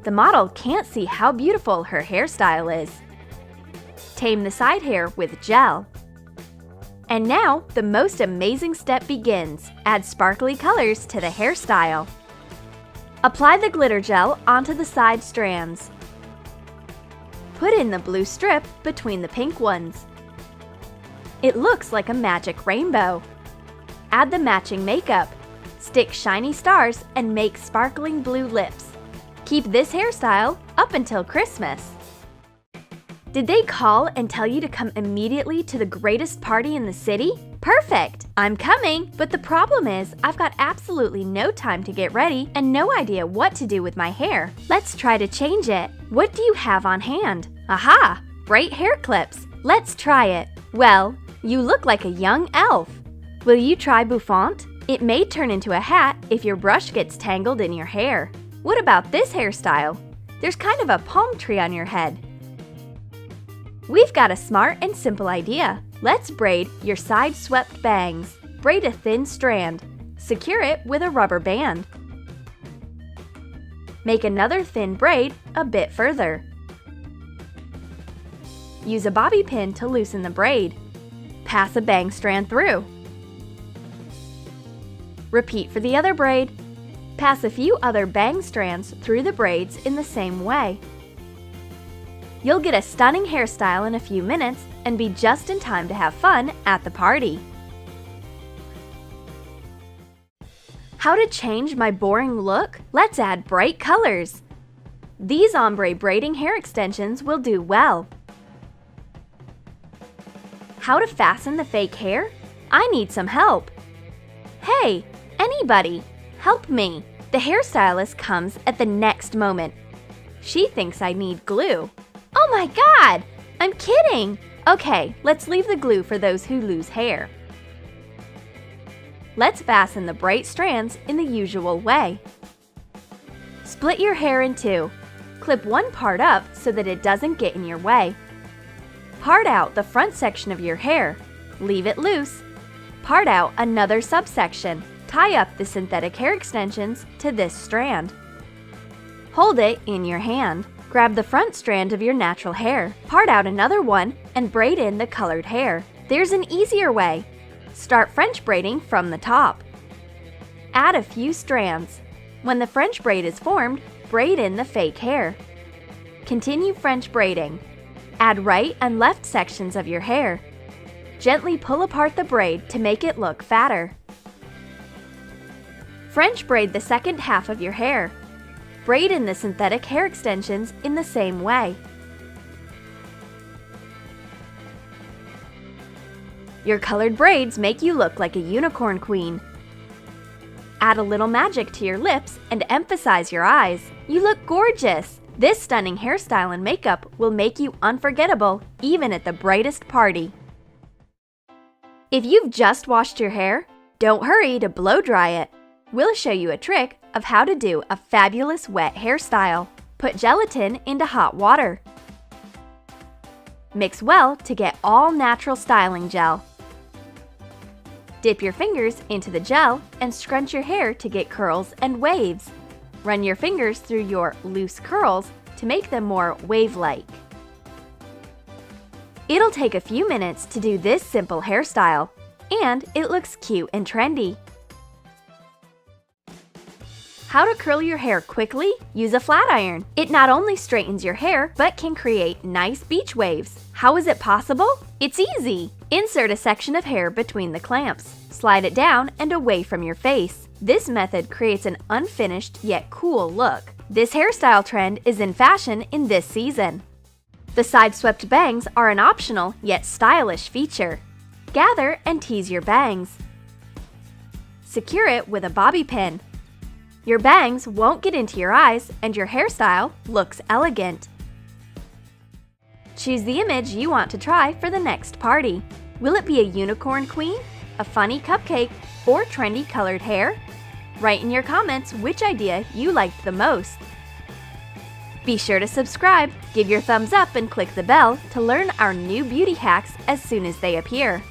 The model can't see how beautiful her hairstyle is. Tame the side hair with gel. And now, the most amazing step begins. Add sparkly colors to the hairstyle. Apply the glitter gel onto the side strands. Put in the blue strip between the pink ones. It looks like a magic rainbow. Add the matching makeup. Stick shiny stars and make sparkling blue lips. Keep this hairstyle up until Christmas. Did they call and tell you to come immediately to the greatest party in the city? Perfect! I'm coming, but the problem is I've got absolutely no time to get ready and no idea what to do with my hair. Let's try to change it. What do you have on hand? Aha! Bright hair clips. Let's try it. Well, you look like a young elf. Will you try bouffant? It may turn into a hat if your brush gets tangled in your hair. What about this hairstyle? There's kind of a palm tree on your head. We've got a smart and simple idea. Let's braid your side-swept bangs. Braid a thin strand. Secure it with a rubber band. Make another thin braid a bit further. Use a bobby pin to loosen the braid. Pass a bang strand through. Repeat for the other braid. Pass a few other bang strands through the braids in the same way. You'll get a stunning hairstyle in a few minutes and be just in time to have fun at the party. How to change my boring look? Let's add bright colors. These ombre braiding hair extensions will do well. How to fasten the fake hair? I need some help. Hey, anybody, help me. The hairstylist comes at the next moment. She thinks I need glue. Oh my God! I'm kidding! Okay, let's leave the glue for those who lose hair. Let's fasten the bright strands in the usual way. Split your hair in two. Clip one part up so that it doesn't get in your way. Part out the front section of your hair. Leave it loose. Part out another subsection. Tie up the synthetic hair extensions to this strand. Hold it in your hand. Grab the front strand of your natural hair, part out another one, and braid in the colored hair. There's an easier way. Start French braiding from the top. Add a few strands. When the French braid is formed, braid in the fake hair. Continue French braiding. Add right and left sections of your hair. Gently pull apart the braid to make it look fatter. French braid the second half of your hair. Braid in the synthetic hair extensions in the same way. Your colored braids make you look like a unicorn queen. Add a little magic to your lips and emphasize your eyes. You look gorgeous! This stunning hairstyle and makeup will make you unforgettable even at the brightest party. If you've just washed your hair, don't hurry to blow dry it. We'll show you a trick of how to do a fabulous wet hairstyle. Put gelatin into hot water. Mix well to get all natural styling gel. Dip your fingers into the gel and scrunch your hair to get curls and waves. Run your fingers through your loose curls to make them more wave-like. It'll take a few minutes to do this simple hairstyle, and it looks cute and trendy. How to curl your hair quickly? Use a flat iron. It not only straightens your hair, but can create nice beach waves. How is it possible? It's easy! Insert a section of hair between the clamps. Slide it down and away from your face. This method creates an unfinished yet cool look. This hairstyle trend is in fashion in this season. The side-swept bangs are an optional yet stylish feature. Gather and tease your bangs. Secure it with a bobby pin. Your bangs won't get into your eyes and your hairstyle looks elegant. Choose the image you want to try for the next party. Will it be a unicorn queen, a funny cupcake, or trendy colored hair? Write in your comments which idea you liked the most. Be sure to subscribe, give your thumbs up and click the bell to learn our new beauty hacks as soon as they appear.